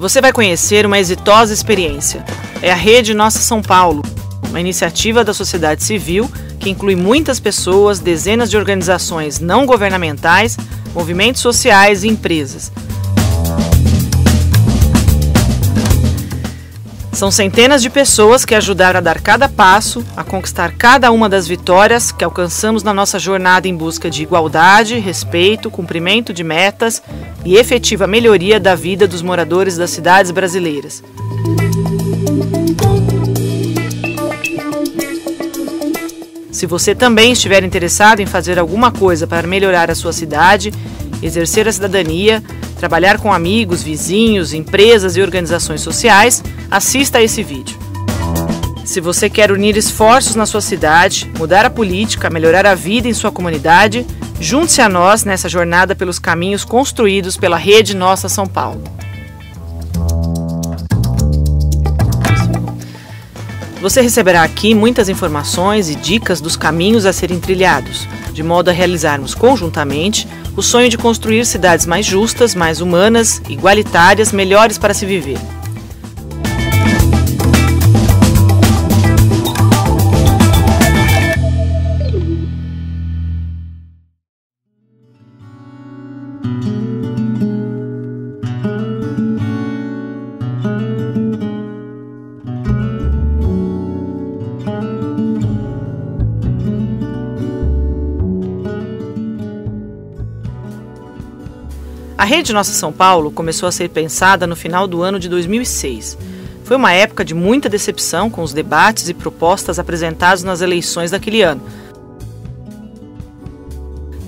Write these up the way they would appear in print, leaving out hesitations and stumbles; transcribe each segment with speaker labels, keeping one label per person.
Speaker 1: Você vai conhecer uma exitosa experiência. É a Rede Nossa São Paulo, uma iniciativa da sociedade civil que inclui muitas pessoas, dezenas de organizações não governamentais, movimentos sociais e empresas. São centenas de pessoas que ajudaram a dar cada passo, a conquistar cada uma das vitórias que alcançamos na nossa jornada em busca de igualdade, respeito, cumprimento de metas e efetiva melhoria da vida dos moradores das cidades brasileiras. Se você também estiver interessado em fazer alguma coisa para melhorar a sua cidade, exercer a cidadania, trabalhar com amigos, vizinhos, empresas e organizações sociais, assista a esse vídeo. Se você quer unir esforços na sua cidade, mudar a política, melhorar a vida em sua comunidade, junte-se a nós nessa jornada pelos caminhos construídos pela Rede Nossa São Paulo. Você receberá aqui muitas informações e dicas dos caminhos a serem trilhados, de modo a realizarmos conjuntamente o sonho de construir cidades mais justas, mais humanas, igualitárias, melhores para se viver. A Rede Nossa São Paulo começou a ser pensada no final do ano de 2006. Foi uma época de muita decepção com os debates e propostas apresentados nas eleições daquele ano,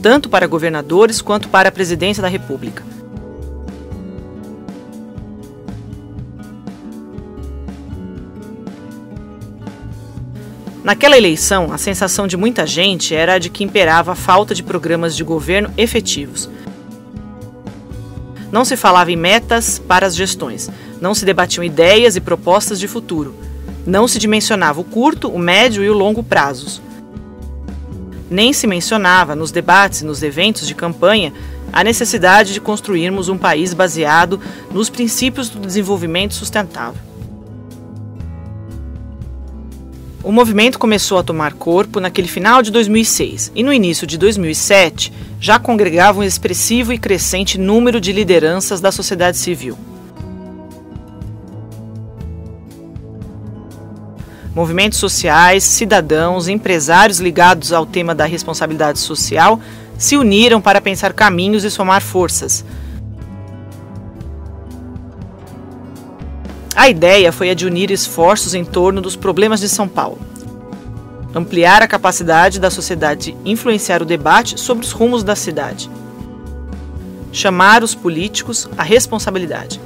Speaker 1: tanto para governadores quanto para a presidência da República. Naquela eleição, a sensação de muita gente era a de que imperava a falta de programas de governo efetivos. Não se falava em metas para as gestões, não se debatiam ideias e propostas de futuro, não se dimensionava o curto, o médio e o longo prazos. Nem se mencionava nos debates e nos eventos de campanha a necessidade de construirmos um país baseado nos princípios do desenvolvimento sustentável. O movimento começou a tomar corpo naquele final de 2006 e no início de 2007 já congregava um expressivo e crescente número de lideranças da sociedade civil. Movimentos sociais, cidadãos, empresários ligados ao tema da responsabilidade social se uniram para pensar caminhos e somar forças. A ideia foi a de unir esforços em torno dos problemas de São Paulo, ampliar a capacidade da sociedade de influenciar o debate sobre os rumos da cidade, chamar os políticos à responsabilidade,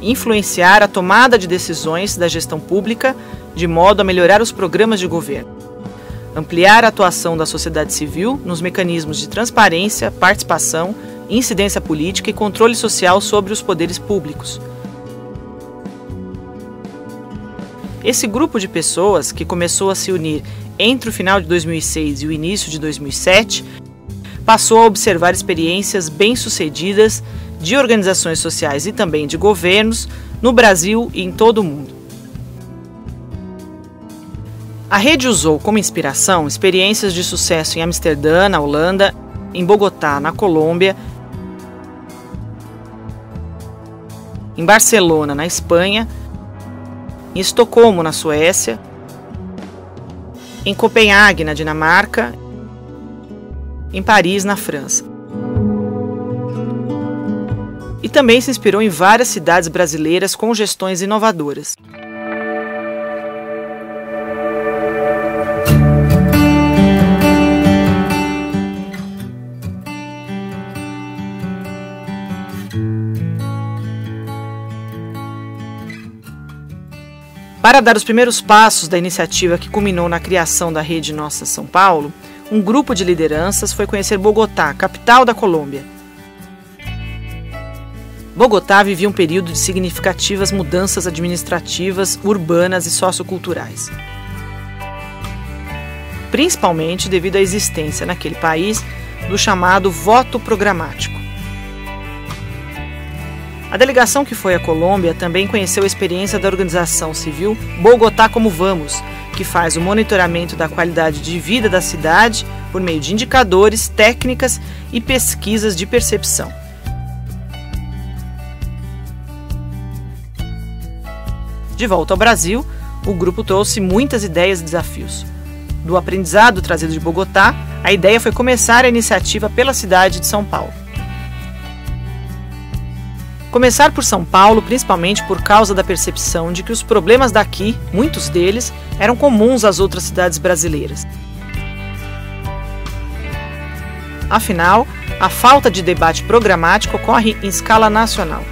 Speaker 1: influenciar a tomada de decisões da gestão pública de modo a melhorar os programas de governo, ampliar a atuação da sociedade civil nos mecanismos de transparência, participação, incidência política e controle social sobre os poderes públicos. Esse grupo de pessoas, que começou a se unir entre o final de 2006 e o início de 2007, passou a observar experiências bem-sucedidas de organizações sociais e também de governos no Brasil e em todo o mundo. A rede usou como inspiração experiências de sucesso em Amsterdã, na Holanda, em Bogotá, na Colômbia, em Barcelona, na Espanha, em Estocolmo, na Suécia, em Copenhague, na Dinamarca, em Paris, na França. E também se inspirou em várias cidades brasileiras com gestões inovadoras. Para dar os primeiros passos da iniciativa que culminou na criação da Rede Nossa São Paulo, um grupo de lideranças foi conhecer Bogotá, capital da Colômbia. Bogotá vivia um período de significativas mudanças administrativas, urbanas e socioculturais. Principalmente devido à existência naquele país do chamado voto programático. A delegação que foi à Colômbia também conheceu a experiência da organização civil Bogotá Como Vamos, que faz o monitoramento da qualidade de vida da cidade por meio de indicadores, técnicas e pesquisas de percepção. De volta ao Brasil, o grupo trouxe muitas ideias e desafios. Do aprendizado trazido de Bogotá, a ideia foi começar a iniciativa pela cidade de São Paulo. Começar por São Paulo, principalmente por causa da percepção de que os problemas daqui, muitos deles, eram comuns às outras cidades brasileiras. Afinal, a falta de debate programático ocorre em escala nacional.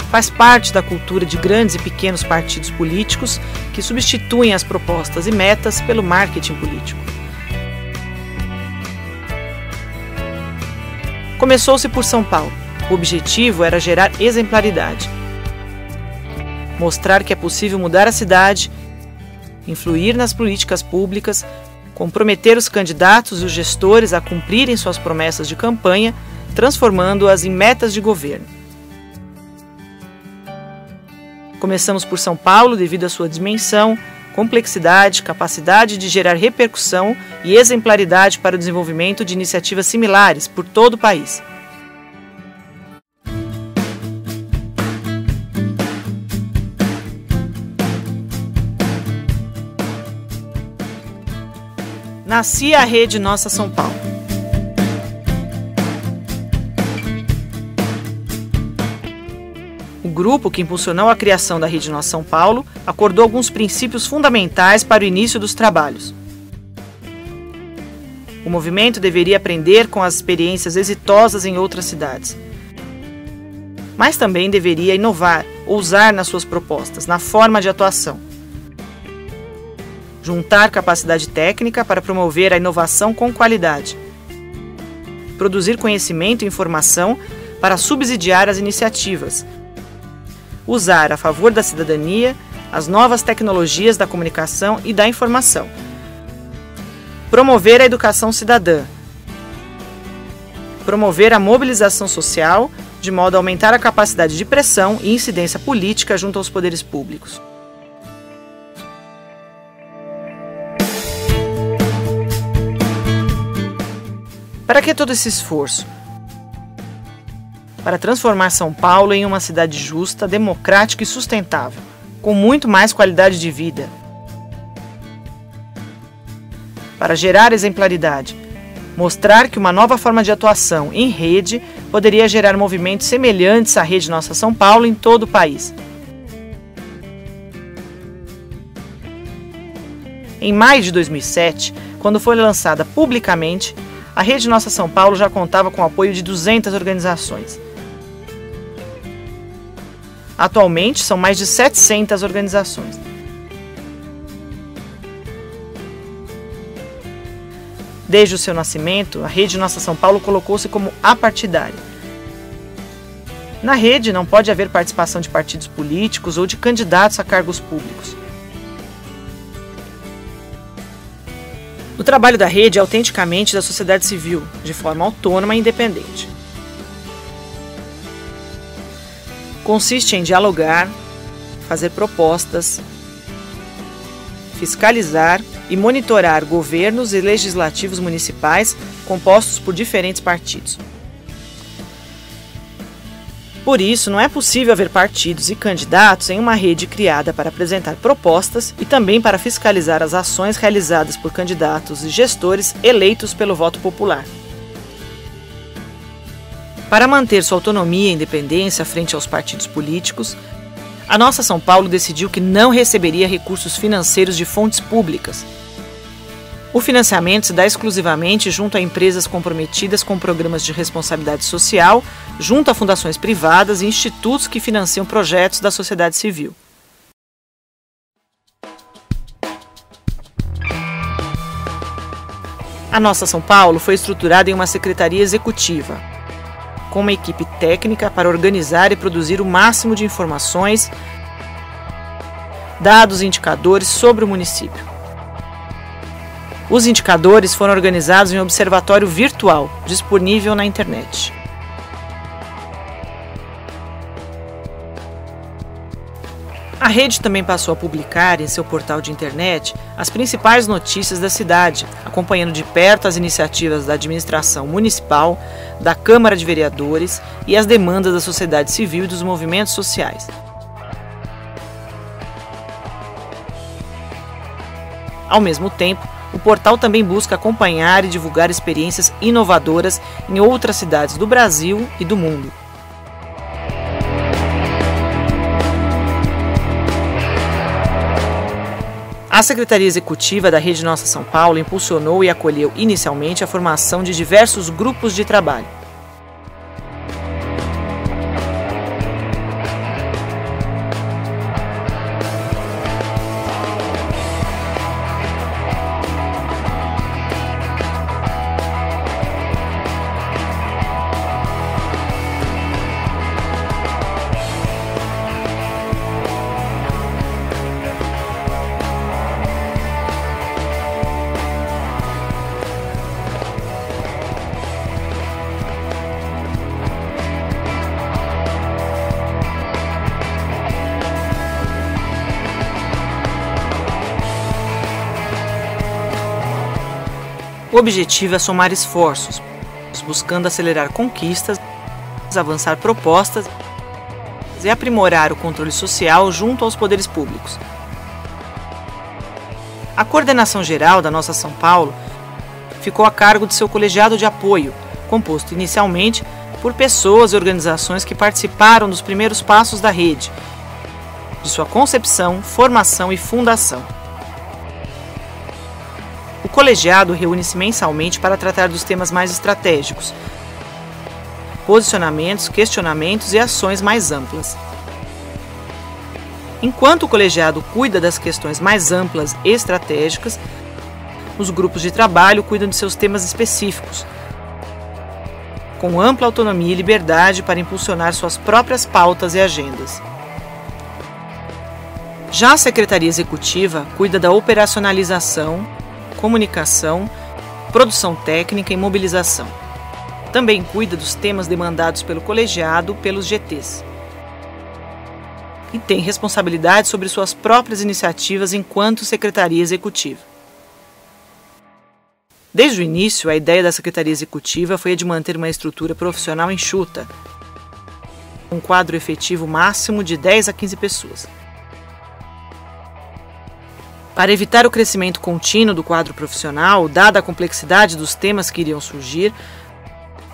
Speaker 1: Faz parte da cultura de grandes e pequenos partidos políticos que substituem as propostas e metas pelo marketing político. Começou-se por São Paulo. O objetivo era gerar exemplaridade. Mostrar que é possível mudar a cidade, influir nas políticas públicas, comprometer os candidatos e os gestores a cumprirem suas promessas de campanha, transformando-as em metas de governo. Começamos por São Paulo devido à sua dimensão, complexidade, capacidade de gerar repercussão e exemplaridade para o desenvolvimento de iniciativas similares por todo o país. Nascia a Rede Nossa São Paulo. O grupo que impulsionou a criação da Rede Nossa São Paulo acordou alguns princípios fundamentais para o início dos trabalhos. O movimento deveria aprender com as experiências exitosas em outras cidades, mas também deveria inovar, ousar nas suas propostas, na forma de atuação. Juntar capacidade técnica para promover a inovação com qualidade. Produzir conhecimento e informação para subsidiar as iniciativas. Usar a favor da cidadania as novas tecnologias da comunicação e da informação. Promover a educação cidadã. Promover a mobilização social, de modo a aumentar a capacidade de pressão e incidência política junto aos poderes públicos. Para que todo esse esforço? Para transformar São Paulo em uma cidade justa, democrática e sustentável, com muito mais qualidade de vida. Para gerar exemplaridade, mostrar que uma nova forma de atuação em rede poderia gerar movimentos semelhantes à Rede Nossa São Paulo em todo o país. Em maio de 2007, quando foi lançada publicamente, a Rede Nossa São Paulo já contava com o apoio de 200 organizações. Atualmente, são mais de 700 organizações. Desde o seu nascimento, a Rede Nossa São Paulo colocou-se como apartidária. Na rede não pode haver participação de partidos políticos ou de candidatos a cargos públicos. O trabalho da rede é autenticamente da sociedade civil, de forma autônoma e independente. Consiste em dialogar, fazer propostas, fiscalizar e monitorar governos e legislativos municipais compostos por diferentes partidos. Por isso, não é possível haver partidos e candidatos em uma rede criada para apresentar propostas e também para fiscalizar as ações realizadas por candidatos e gestores eleitos pelo voto popular. Para manter sua autonomia e independência frente aos partidos políticos, a Nossa São Paulo decidiu que não receberia recursos financeiros de fontes públicas. O financiamento se dá exclusivamente junto a empresas comprometidas com programas de responsabilidade social, junto a fundações privadas e institutos que financiam projetos da sociedade civil. A Nossa São Paulo foi estruturada em uma secretaria executiva, com uma equipe técnica para organizar e produzir o máximo de informações, dados e indicadores sobre o município. Os indicadores foram organizados em um observatório virtual, disponível na internet. A rede também passou a publicar em seu portal de internet as principais notícias da cidade, acompanhando de perto as iniciativas da administração municipal, da Câmara de Vereadores e as demandas da sociedade civil e dos movimentos sociais. Ao mesmo tempo, o portal também busca acompanhar e divulgar experiências inovadoras em outras cidades do Brasil e do mundo. A Secretaria Executiva da Rede Nossa São Paulo impulsionou e acolheu inicialmente a formação de diversos grupos de trabalho. O objetivo é somar esforços, buscando acelerar conquistas, avançar propostas e aprimorar o controle social junto aos poderes públicos. A coordenação geral da Nossa São Paulo ficou a cargo de seu colegiado de apoio, composto inicialmente por pessoas e organizações que participaram dos primeiros passos da rede, de sua concepção, formação e fundação. O colegiado reúne-se mensalmente para tratar dos temas mais estratégicos, posicionamentos, questionamentos e ações mais amplas. Enquanto o colegiado cuida das questões mais amplas e estratégicas, os grupos de trabalho cuidam de seus temas específicos, com ampla autonomia e liberdade para impulsionar suas próprias pautas e agendas. Já a Secretaria Executiva cuida da operacionalização, comunicação, produção técnica e mobilização. Também cuida dos temas demandados pelo colegiado pelos GTs. E tem responsabilidade sobre suas próprias iniciativas enquanto Secretaria Executiva. Desde o início, a ideia da Secretaria Executiva foi a de manter uma estrutura profissional enxuta, um quadro efetivo máximo de 10 a 15 pessoas. Para evitar o crescimento contínuo do quadro profissional, dada a complexidade dos temas que iriam surgir,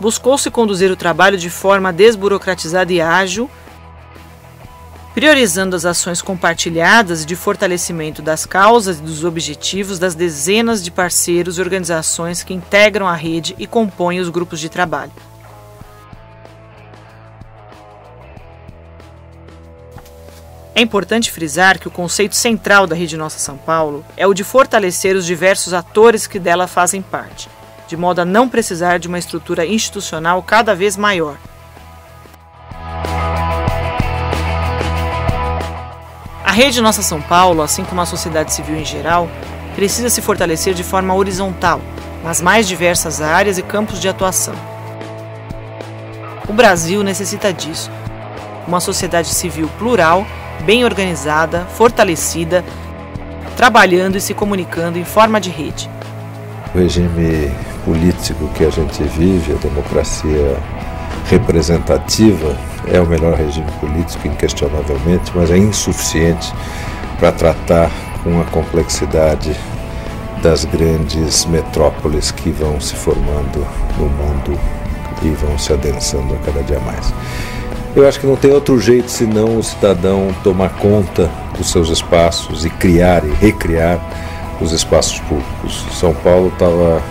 Speaker 1: buscou-se conduzir o trabalho de forma desburocratizada e ágil, priorizando as ações compartilhadas de fortalecimento das causas e dos objetivos das dezenas de parceiros e organizações que integram a rede e compõem os grupos de trabalho. É importante frisar que o conceito central da Rede Nossa São Paulo é o de fortalecer os diversos atores que dela fazem parte, de modo a não precisar de uma estrutura institucional cada vez maior. A Rede Nossa São Paulo, assim como a sociedade civil em geral, precisa se fortalecer de forma horizontal, nas mais diversas áreas e campos de atuação. O Brasil necessita disso. Uma sociedade civil plural, bem organizada, fortalecida, trabalhando e se comunicando em forma de rede.
Speaker 2: O regime político que a gente vive, a democracia representativa, é o melhor regime político, inquestionavelmente, mas é insuficiente para tratar com a complexidade das grandes metrópoles que vão se formando no mundo e vão se adensando a cada dia mais. Eu acho que não tem outro jeito senão o cidadão tomar conta dos seus espaços e criar e recriar os espaços públicos. São Paulo estava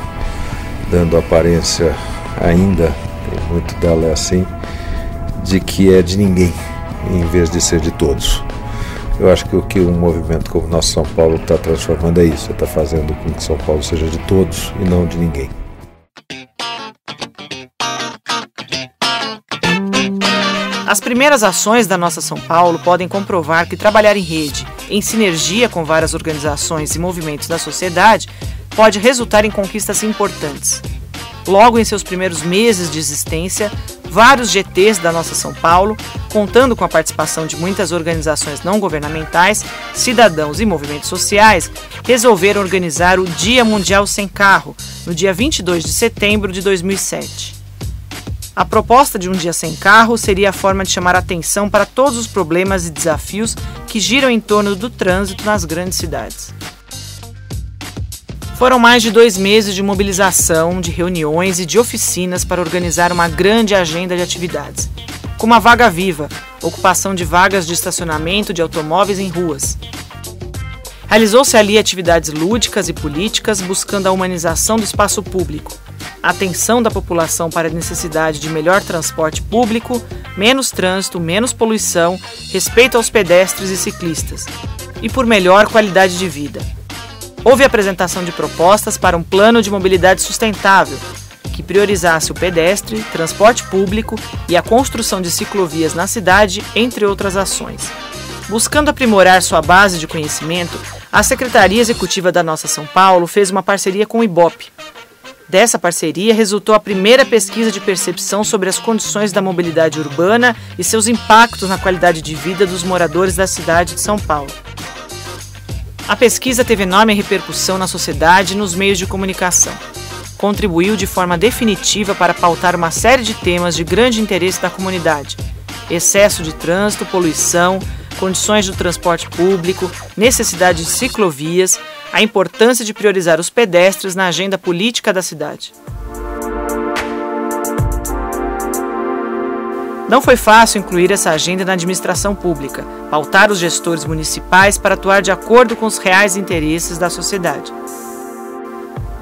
Speaker 2: dando aparência ainda, e muito dela é assim, de que é de ninguém, em vez de ser de todos. Eu acho que o que um movimento como o nosso São Paulo está transformando é isso, está fazendo com que São Paulo seja de todos e não de ninguém.
Speaker 1: As primeiras ações da Nossa São Paulo podem comprovar que trabalhar em rede, em sinergia com várias organizações e movimentos da sociedade, pode resultar em conquistas importantes. Logo em seus primeiros meses de existência, vários GTs da nossa São Paulo, contando com a participação de muitas organizações não governamentais, cidadãos e movimentos sociais, resolveram organizar o Dia Mundial Sem Carro, no dia 22 de setembro de 2007. A proposta de um dia sem carro seria a forma de chamar a atenção para todos os problemas e desafios que giram em torno do trânsito nas grandes cidades. Foram mais de 2 meses de mobilização, de reuniões e de oficinas para organizar uma grande agenda de atividades, como a Vaga Viva, ocupação de vagas de estacionamento de automóveis em ruas. Realizou-se ali atividades lúdicas e políticas buscando a humanização do espaço público, atenção da população para a necessidade de melhor transporte público, menos trânsito, menos poluição, respeito aos pedestres e ciclistas, e por melhor qualidade de vida. Houve apresentação de propostas para um plano de mobilidade sustentável, que priorizasse o pedestre, transporte público e a construção de ciclovias na cidade, entre outras ações. Buscando aprimorar sua base de conhecimento, a Secretaria Executiva da Nossa São Paulo fez uma parceria com o IBOP. Dessa parceria resultou a primeira pesquisa de percepção sobre as condições da mobilidade urbana e seus impactos na qualidade de vida dos moradores da cidade de São Paulo. A pesquisa teve enorme repercussão na sociedade e nos meios de comunicação. Contribuiu de forma definitiva para pautar uma série de temas de grande interesse da comunidade: excesso de trânsito, poluição, condições do transporte público, necessidade de ciclovias, a importância de priorizar os pedestres na agenda política da cidade. Não foi fácil incluir essa agenda na administração pública, pautar os gestores municipais para atuar de acordo com os reais interesses da sociedade.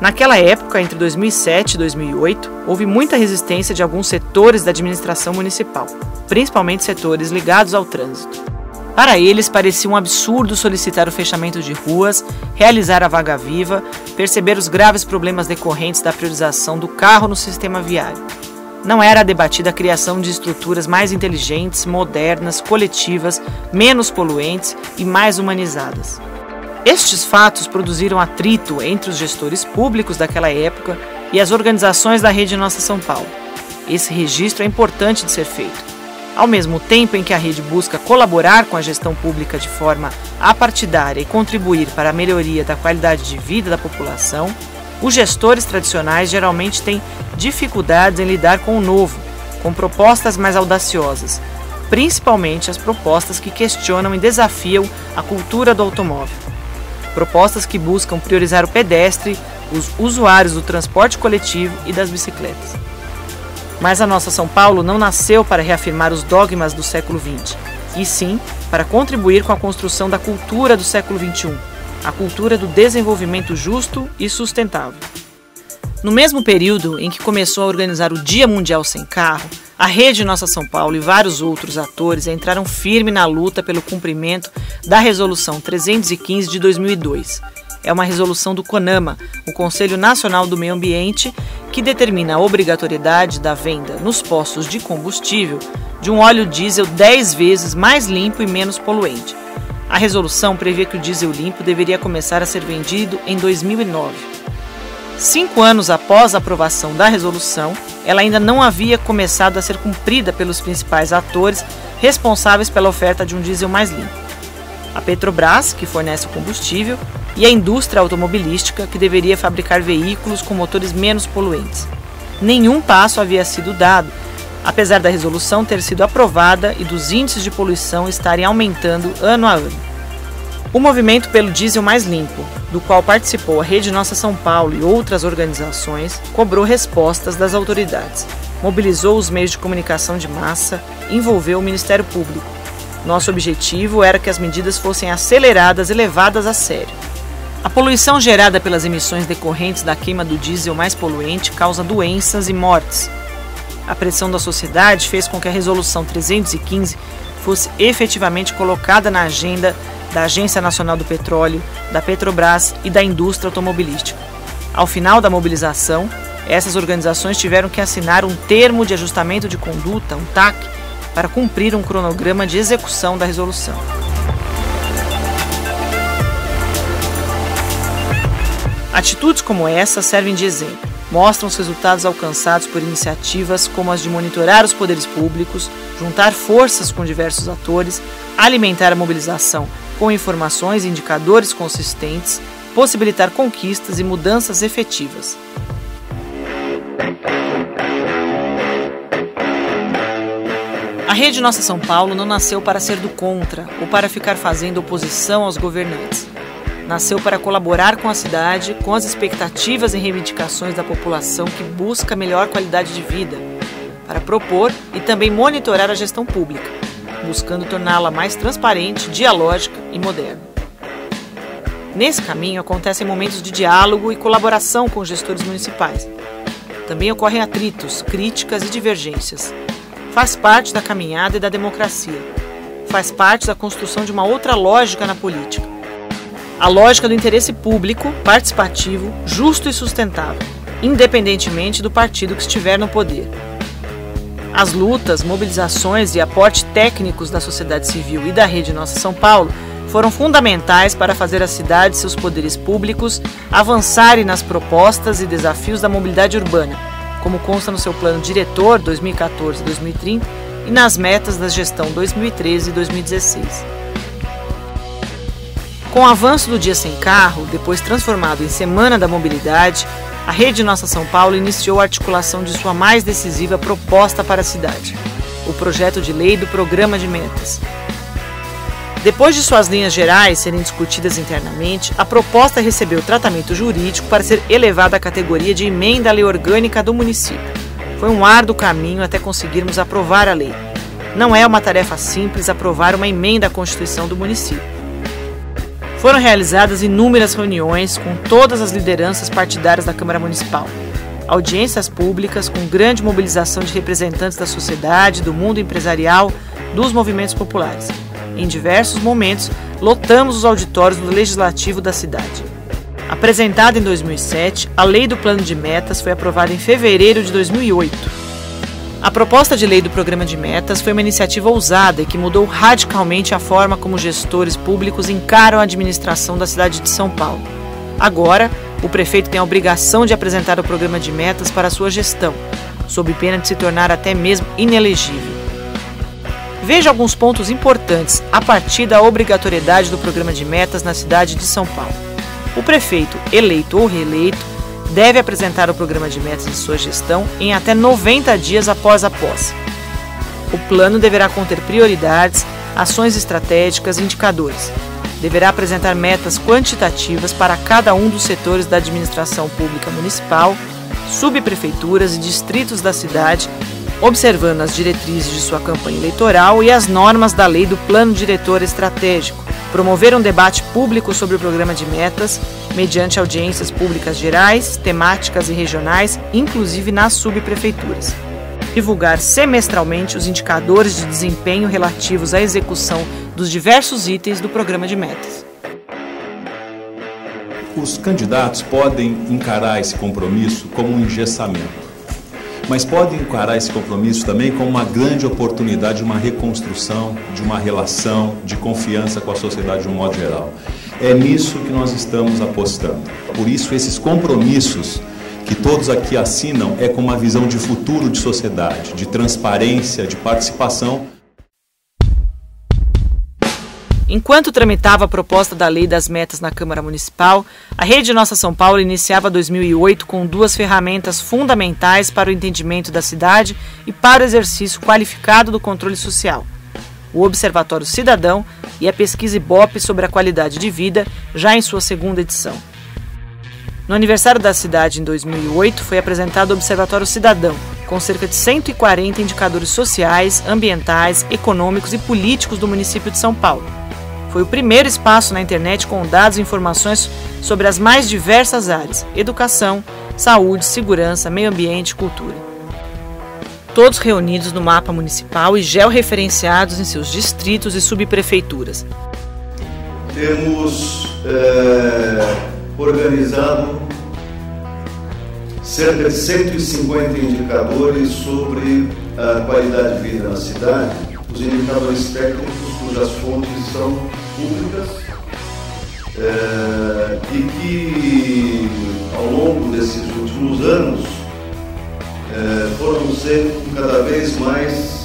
Speaker 1: Naquela época, entre 2007 e 2008, houve muita resistência de alguns setores da administração municipal, principalmente setores ligados ao trânsito. Para eles, parecia um absurdo solicitar o fechamento de ruas, realizar a Vaga Viva, perceber os graves problemas decorrentes da priorização do carro no sistema viário. Não era debatida a criação de estruturas mais inteligentes, modernas, coletivas, menos poluentes e mais humanizadas. Estes fatos produziram atrito entre os gestores públicos daquela época e as organizações da Rede Nossa São Paulo. Esse registro é importante de ser feito. Ao mesmo tempo em que a rede busca colaborar com a gestão pública de forma apartidária e contribuir para a melhoria da qualidade de vida da população, os gestores tradicionais geralmente têm dificuldades em lidar com o novo, com propostas mais audaciosas, principalmente as propostas que questionam e desafiam a cultura do automóvel. Propostas que buscam priorizar o pedestre, os usuários do transporte coletivo e das bicicletas. Mas a nossa São Paulo não nasceu para reafirmar os dogmas do século XX, e sim para contribuir com a construção da cultura do século XXI, a cultura do desenvolvimento justo e sustentável. No mesmo período em que começou a organizar o Dia Mundial Sem Carro, a Rede Nossa São Paulo e vários outros atores entraram firme na luta pelo cumprimento da Resolução 315 de 2002. É uma resolução do CONAMA, o Conselho Nacional do Meio Ambiente, que determina a obrigatoriedade da venda nos postos de combustível de um óleo diesel 10 vezes mais limpo e menos poluente. A resolução previa que o diesel limpo deveria começar a ser vendido em 2009. 5 anos após a aprovação da resolução, ela ainda não havia começado a ser cumprida pelos principais atores responsáveis pela oferta de um diesel mais limpo: a Petrobras, que fornece o combustível, e a indústria automobilística, que deveria fabricar veículos com motores menos poluentes. Nenhum passo havia sido dado, apesar da resolução ter sido aprovada e dos índices de poluição estarem aumentando ano a ano. O movimento pelo diesel mais limpo, do qual participou a Rede Nossa São Paulo e outras organizações, cobrou respostas das autoridades, mobilizou os meios de comunicação de massa, envolveu o Ministério Público. Nosso objetivo era que as medidas fossem aceleradas e levadas a sério. A poluição gerada pelas emissões decorrentes da queima do diesel mais poluente causa doenças e mortes. A pressão da sociedade fez com que a Resolução 315 fosse efetivamente colocada na agenda da Agência Nacional do Petróleo, da Petrobras e da indústria automobilística. Ao final da mobilização, essas organizações tiveram que assinar um termo de ajustamento de conduta, um TAC, para cumprir um cronograma de execução da resolução. Atitudes como essa servem de exemplo. mostram os resultados alcançados por iniciativas como as de monitorar os poderes públicos, juntar forças com diversos atores, alimentar a mobilização com informações e indicadores consistentes, possibilitar conquistas e mudanças efetivas. A Rede Nossa São Paulo não nasceu para ser do contra ou para ficar fazendo oposição aos governantes. Nasceu para colaborar com a cidade, com as expectativas e reivindicações da população que busca melhor qualidade de vida, para propor e também monitorar a gestão pública, buscando torná-la mais transparente, dialógica e moderna. Nesse caminho acontecem momentos de diálogo e colaboração com os gestores municipais. Também ocorrem atritos, críticas e divergências. Faz parte da caminhada e da democracia. Faz parte da construção de uma outra lógica na política. A lógica do interesse público, participativo, justo e sustentável, independentemente do partido que estiver no poder. As lutas, mobilizações e aporte técnicos da sociedade civil e da Rede Nossa São Paulo foram fundamentais para fazer a cidade e seus poderes públicos avançarem nas propostas e desafios da mobilidade urbana, como consta no seu plano diretor 2014-2030 e nas metas da gestão 2013 e 2016. Com o avanço do Dia Sem Carro, depois transformado em Semana da Mobilidade, a Rede Nossa São Paulo iniciou a articulação de sua mais decisiva proposta para a cidade, o projeto de lei do Programa de Metas. Depois de suas linhas gerais serem discutidas internamente, a proposta recebeu tratamento jurídico para ser elevada à categoria de emenda à lei orgânica do município. Foi um árduo caminho até conseguirmos aprovar a lei. Não é uma tarefa simples aprovar uma emenda à Constituição do município. Foram realizadas inúmeras reuniões com todas as lideranças partidárias da Câmara Municipal, audiências públicas com grande mobilização de representantes da sociedade, do mundo empresarial, dos movimentos populares. Em diversos momentos, lotamos os auditórios do Legislativo da cidade. Apresentada em 2007, a Lei do Plano de Metas foi aprovada em fevereiro de 2008. A proposta de lei do Programa de Metas foi uma iniciativa ousada e que mudou radicalmente a forma como gestores públicos encaram a administração da cidade de São Paulo. Agora, o prefeito tem a obrigação de apresentar o Programa de Metas para a sua gestão, sob pena de se tornar até mesmo inelegível. Veja alguns pontos importantes a partir da obrigatoriedade do Programa de Metas na cidade de São Paulo. O prefeito, eleito ou reeleito, deve apresentar o Programa de Metas de sua gestão em até 90 dias após a posse. O plano deverá conter prioridades, ações estratégicas e indicadores. Deverá apresentar metas quantitativas para cada um dos setores da administração pública municipal, subprefeituras e distritos da cidade, observando as diretrizes de sua campanha eleitoral e as normas da lei do Plano Diretor Estratégico, promover um debate público sobre o programa de metas, mediante audiências públicas gerais, temáticas e regionais, inclusive nas subprefeituras. Divulgar semestralmente os indicadores de desempenho relativos à execução dos diversos itens do programa de metas.
Speaker 3: Os candidatos podem encarar esse compromisso como um engessamento, mas podem encarar esse compromisso também como uma grande oportunidade de uma reconstrução, de uma relação de confiança com a sociedade de um modo geral. É nisso que nós estamos apostando. Por isso, esses compromissos que todos aqui assinam é com uma visão de futuro de sociedade, de transparência, de participação.
Speaker 1: Enquanto tramitava a proposta da Lei das Metas na Câmara Municipal, a Rede Nossa São Paulo iniciava 2008 com duas ferramentas fundamentais para o entendimento da cidade e para o exercício qualificado do controle social: o Observatório Cidadão e a pesquisa Ibope sobre a qualidade de vida, já em sua segunda edição. No aniversário da cidade, em 2008, foi apresentado o Observatório Cidadão, com cerca de 140 indicadores sociais, ambientais, econômicos e políticos do município de São Paulo. Foi o primeiro espaço na internet com dados e informações sobre as mais diversas áreas: educação, saúde, segurança, meio ambiente e cultura. Todos reunidos no mapa municipal e georreferenciados em seus distritos e subprefeituras.
Speaker 4: Temos organizado cerca de 150 indicadores sobre a qualidade de vida na cidade, os indicadores técnicos cujas fontes são públicas e que ao longo desses últimos anos foram sendo cada vez mais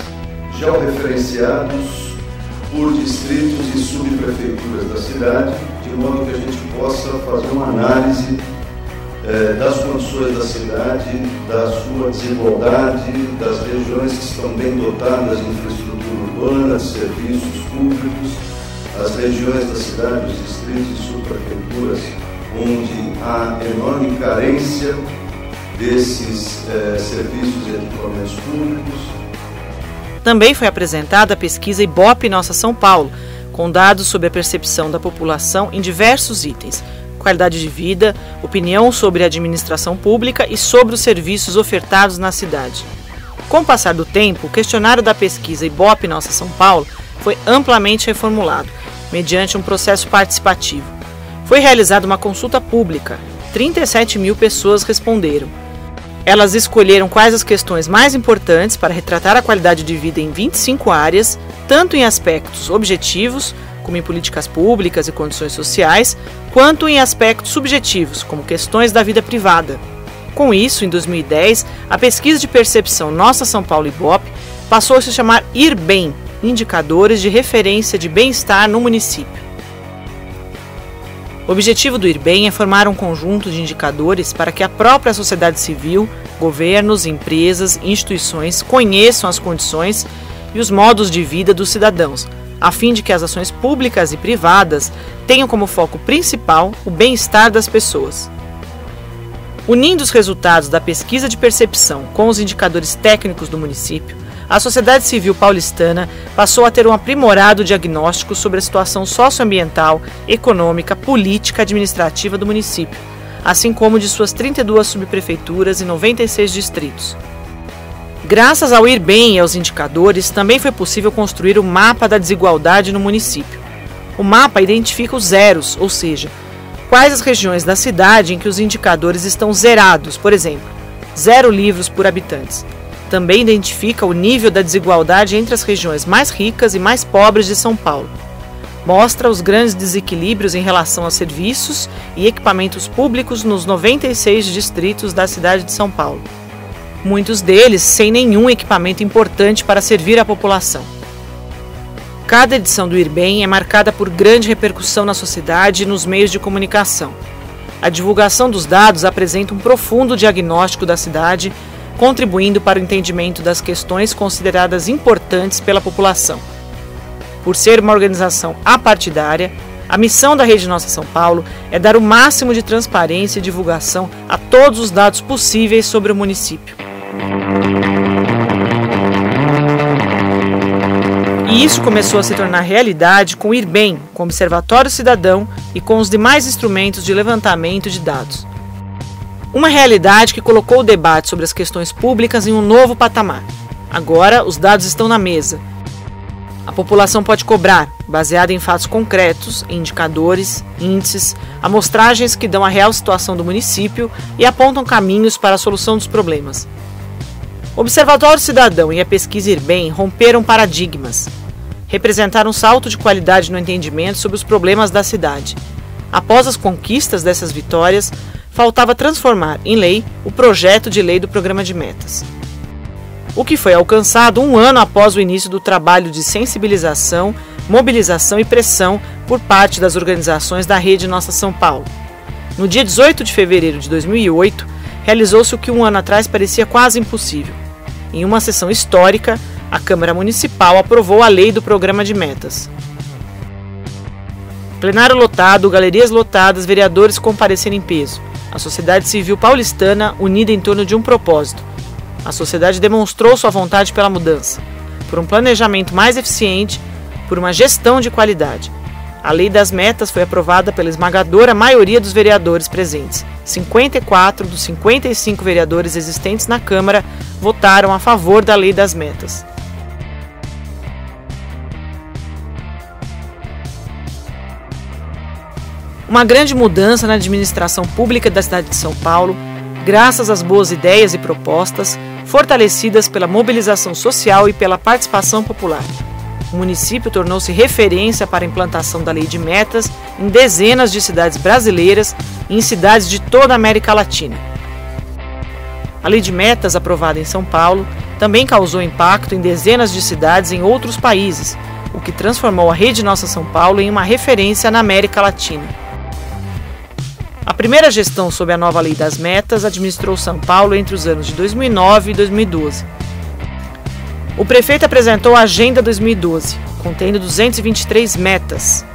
Speaker 4: georreferenciados por distritos e subprefeituras da cidade, de modo que a gente possa fazer uma análise das condições da cidade, da sua desigualdade, das regiões que estão bem dotadas de infraestrutura urbana, de serviços públicos, as regiões da cidade, os distritos e subprefeituras, onde há enorme carência desses serviços e equipamentos públicos.
Speaker 1: Também foi apresentada a pesquisa Ibope Nossa São Paulo, com dados sobre a percepção da população em diversos itens: qualidade de vida, opinião sobre a administração pública e sobre os serviços ofertados na cidade. Com o passar do tempo, o questionário da pesquisa Ibope Nossa São Paulo foi amplamente reformulado, mediante um processo participativo. Foi realizada uma consulta pública, 37 mil pessoas responderam. Elas escolheram quais as questões mais importantes para retratar a qualidade de vida em 25 áreas, tanto em aspectos objetivos, como em políticas públicas e condições sociais, quanto em aspectos subjetivos, como questões da vida privada. Com isso, em 2010, a pesquisa de percepção Nossa São Paulo Ibope passou a se chamar Ir Bem, Indicadores de Referência de Bem-Estar no Município. O objetivo do Ir Bem é formar um conjunto de indicadores para que a própria sociedade civil, governos, empresas e instituições conheçam as condições e os modos de vida dos cidadãos, a fim de que as ações públicas e privadas tenham como foco principal o bem-estar das pessoas. Unindo os resultados da pesquisa de percepção com os indicadores técnicos do município, a sociedade civil paulistana passou a ter um aprimorado diagnóstico sobre a situação socioambiental, econômica, política e administrativa do município, assim como de suas 32 subprefeituras e 96 distritos. Graças ao Ir Bem e aos indicadores, também foi possível construir o mapa da desigualdade no município. O mapa identifica os zeros, ou seja, quais as regiões da cidade em que os indicadores estão zerados, por exemplo, 0 livros por habitantes. Também identifica o nível da desigualdade entre as regiões mais ricas e mais pobres de São Paulo. Mostra os grandes desequilíbrios em relação a serviços e equipamentos públicos nos 96 distritos da cidade de São Paulo. Muitos deles sem nenhum equipamento importante para servir a população. Cada edição do Ir Bem é marcada por grande repercussão na sociedade e nos meios de comunicação. A divulgação dos dados apresenta um profundo diagnóstico da cidade, contribuindo para o entendimento das questões consideradas importantes pela população. Por ser uma organização apartidária, a missão da Rede Nossa São Paulo é dar o máximo de transparência e divulgação a todos os dados possíveis sobre o município. E isso começou a se tornar realidade com o Ir Bem, com o Observatório Cidadão e com os demais instrumentos de levantamento de dados. Uma realidade que colocou o debate sobre as questões públicas em um novo patamar. Agora, os dados estão na mesa. A população pode cobrar, baseada em fatos concretos, indicadores, índices, amostragens que dão a real situação do município e apontam caminhos para a solução dos problemas. O Observatório Cidadão e a pesquisa Ir Bem romperam paradigmas. Representaram um salto de qualidade no entendimento sobre os problemas da cidade. Após as conquistas dessas vitórias, faltava transformar em lei o projeto de lei do Programa de Metas. O que foi alcançado um ano após o início do trabalho de sensibilização, mobilização e pressão por parte das organizações da Rede Nossa São Paulo. No dia 18 de fevereiro de 2008, realizou-se o que um ano atrás parecia quase impossível. Em uma sessão histórica, a Câmara Municipal aprovou a lei do Programa de Metas. Plenário lotado, galerias lotadas, vereadores compareceram em peso. A sociedade civil paulistana unida em torno de um propósito. A sociedade demonstrou sua vontade pela mudança, por um planejamento mais eficiente, por uma gestão de qualidade. A Lei das Metas foi aprovada pela esmagadora maioria dos vereadores presentes. 54 dos 55 vereadores existentes na Câmara votaram a favor da Lei das Metas. Uma grande mudança na administração pública da cidade de São Paulo, graças às boas ideias e propostas, fortalecidas pela mobilização social e pela participação popular. O município tornou-se referência para a implantação da Lei de Metas em dezenas de cidades brasileiras e em cidades de toda a América Latina. A Lei de Metas, aprovada em São Paulo, também causou impacto em dezenas de cidades em outros países, o que transformou a Rede Nossa São Paulo em uma referência na América Latina. A primeira gestão sob a nova Lei das Metas administrou São Paulo entre os anos de 2009 e 2012. O prefeito apresentou a Agenda 2012, contendo 223 metas.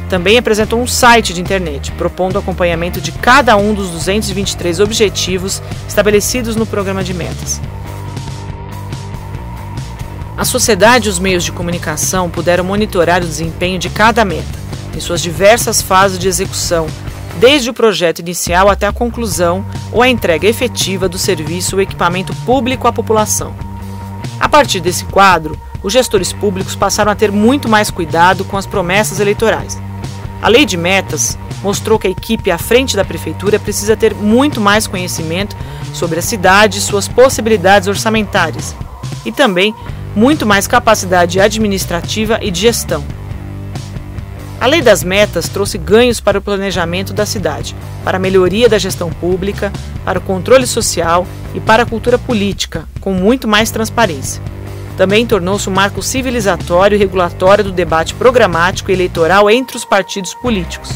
Speaker 1: Também apresentou um site de internet, propondo o acompanhamento de cada um dos 223 objetivos estabelecidos no programa de metas. A sociedade e os meios de comunicação puderam monitorar o desempenho de cada meta, em suas diversas fases de execução, desde o projeto inicial até a conclusão ou a entrega efetiva do serviço ou equipamento público à população. A partir desse quadro, os gestores públicos passaram a ter muito mais cuidado com as promessas eleitorais. A Lei de Metas mostrou que a equipe à frente da prefeitura precisa ter muito mais conhecimento sobre a cidade e suas possibilidades orçamentárias, e também muito mais capacidade administrativa e de gestão. A Lei das Metas trouxe ganhos para o planejamento da cidade, para a melhoria da gestão pública, para o controle social e para a cultura política, com muito mais transparência. Também tornou-se um marco civilizatório e regulatório do debate programático e eleitoral entre os partidos políticos.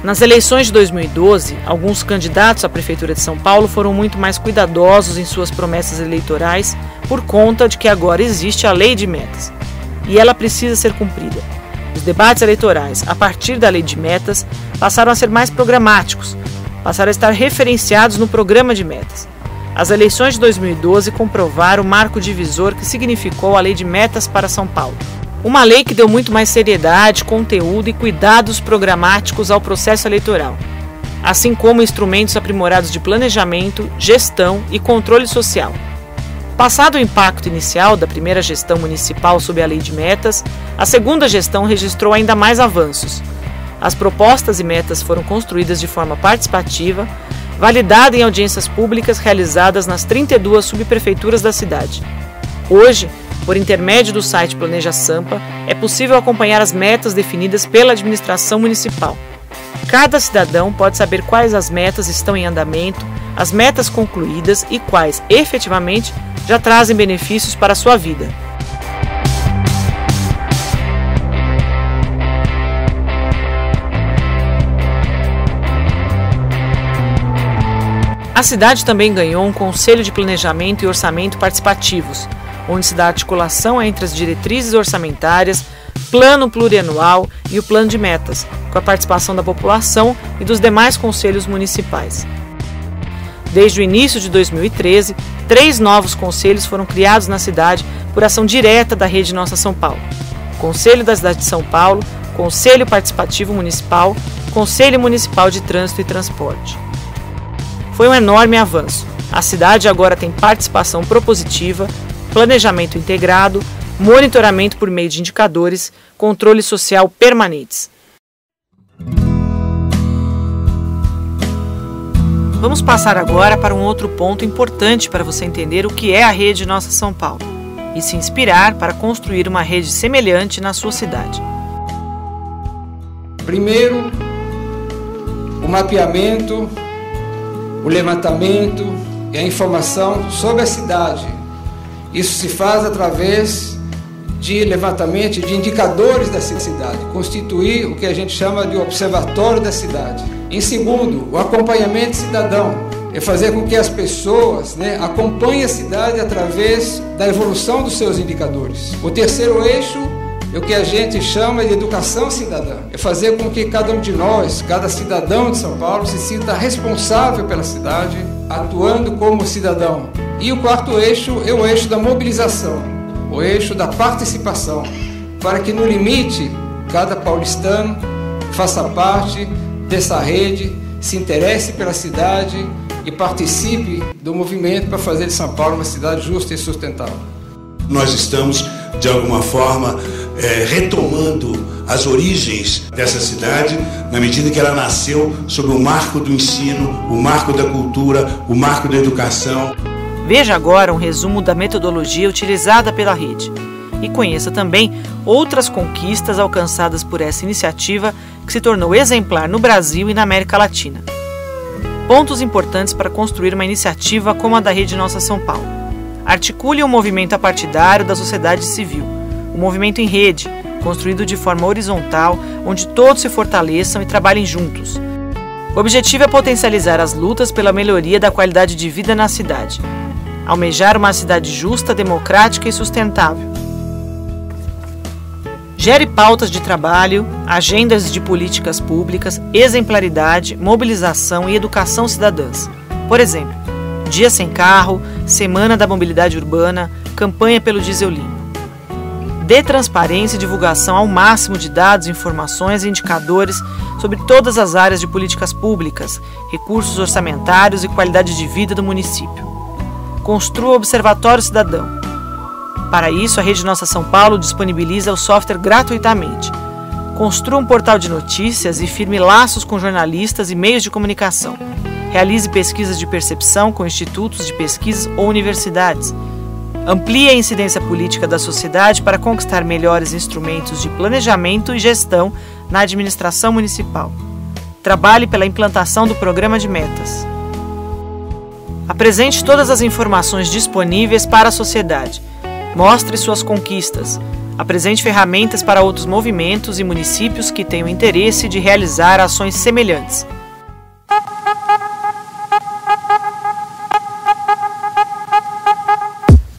Speaker 1: Nas eleições de 2012, alguns candidatos à Prefeitura de São Paulo foram muito mais cuidadosos em suas promessas eleitorais por conta de que agora existe a Lei de Metas, e ela precisa ser cumprida. Os debates eleitorais, a partir da Lei de Metas, passaram a ser mais programáticos, passaram a estar referenciados no programa de metas. As eleições de 2012 comprovaram o marco divisor que significou a Lei de Metas para São Paulo. Uma lei que deu muito mais seriedade, conteúdo e cuidados programáticos ao processo eleitoral, assim como instrumentos aprimorados de planejamento, gestão e controle social. Passado o impacto inicial da primeira gestão municipal sob a Lei de Metas, a segunda gestão registrou ainda mais avanços. As propostas e metas foram construídas de forma participativa, validada em audiências públicas realizadas nas 32 subprefeituras da cidade. Hoje, por intermédio do site Planeja Sampa, é possível acompanhar as metas definidas pela administração municipal. Cada cidadão pode saber quais as metas estão em andamento, as metas concluídas e quais, efetivamente, já trazem benefícios para a sua vida. A cidade também ganhou um Conselho de Planejamento e Orçamento participativos, onde se dá articulação entre as diretrizes orçamentárias, plano plurianual e o plano de metas, com a participação da população e dos demais conselhos municipais. Desde o início de 2013, 3 novos conselhos foram criados na cidade por ação direta da Rede Nossa São Paulo: Conselho da Cidade de São Paulo, Conselho Participativo Municipal, Conselho Municipal de Trânsito e Transporte. Foi um enorme avanço. A cidade agora tem participação propositiva, planejamento integrado, monitoramento por meio de indicadores, controle social permanentes. Vamos passar agora para um outro ponto importante para você entender o que é a Rede Nossa São Paulo e se inspirar para construir uma rede semelhante na sua cidade.
Speaker 5: Primeiro, o mapeamento, o levantamento e a informação sobre a cidade. Isso se faz através de levantamento de indicadores da cidade, constituir o que a gente chama de observatório da cidade. Em segundo, o acompanhamento cidadão, é fazer com que as pessoas acompanhem a cidade através da evolução dos seus indicadores. O terceiro eixo é o que a gente chama de educação cidadã, é fazer com que cada um de nós, cada cidadão de São Paulo, se sinta responsável pela cidade, atuando como cidadão. E o quarto eixo é o eixo da mobilização, o eixo da participação, para que no limite cada paulistano faça parte dessa rede, se interesse pela cidade e participe do movimento para fazer de São Paulo uma cidade justa e sustentável.
Speaker 6: Nós estamos, de alguma forma, retomando as origens dessa cidade, na medida que ela nasceu sob o marco do ensino, o marco da cultura, o marco da educação.
Speaker 1: Veja agora um resumo da metodologia utilizada pela rede. e conheça também outras conquistas alcançadas por essa iniciativa que se tornou exemplar no Brasil e na América Latina. Pontos importantes para construir uma iniciativa como a da Rede Nossa São Paulo. Articule um movimento apartidário da sociedade civil, um movimento em rede, construído de forma horizontal, onde todos se fortaleçam e trabalhem juntos. O objetivo é potencializar as lutas pela melhoria da qualidade de vida na cidade. Almejar uma cidade justa, democrática e sustentável. Gere pautas de trabalho, agendas de políticas públicas, exemplaridade, mobilização e educação cidadãs. Por exemplo, Dia Sem Carro, Semana da Mobilidade Urbana, Campanha pelo Diesel Limpo. Dê transparência e divulgação ao máximo de dados, informações e indicadores sobre todas as áreas de políticas públicas, recursos orçamentários e qualidade de vida do município. Construa o Observatório Cidadão. Para isso, a Rede Nossa São Paulo disponibiliza o software gratuitamente. Construa um portal de notícias e firme laços com jornalistas e meios de comunicação. Realize pesquisas de percepção com institutos de pesquisas ou universidades. Amplie a incidência política da sociedade para conquistar melhores instrumentos de planejamento e gestão na administração municipal. Trabalhe pela implantação do programa de metas. Apresente todas as informações disponíveis para a sociedade. Mostre suas conquistas. Apresente ferramentas para outros movimentos e municípios que tenham interesse de realizar ações semelhantes.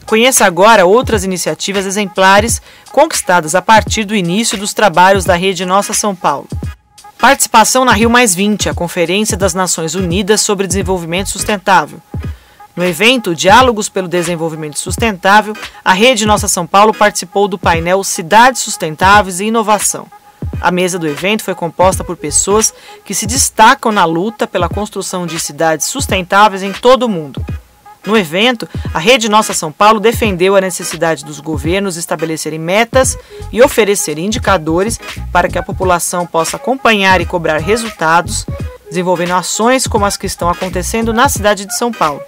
Speaker 1: Conheça agora outras iniciativas exemplares conquistadas a partir do início dos trabalhos da Rede Nossa São Paulo. Participação na Rio+20, a Conferência das Nações Unidas sobre Desenvolvimento Sustentável. No evento Diálogos pelo Desenvolvimento Sustentável, a Rede Nossa São Paulo participou do painel Cidades Sustentáveis e Inovação. A mesa do evento foi composta por pessoas que se destacam na luta pela construção de cidades sustentáveis em todo o mundo. No evento, a Rede Nossa São Paulo defendeu a necessidade dos governos estabelecerem metas e oferecerem indicadores para que a população possa acompanhar e cobrar resultados, desenvolvendo ações como as que estão acontecendo na cidade de São Paulo.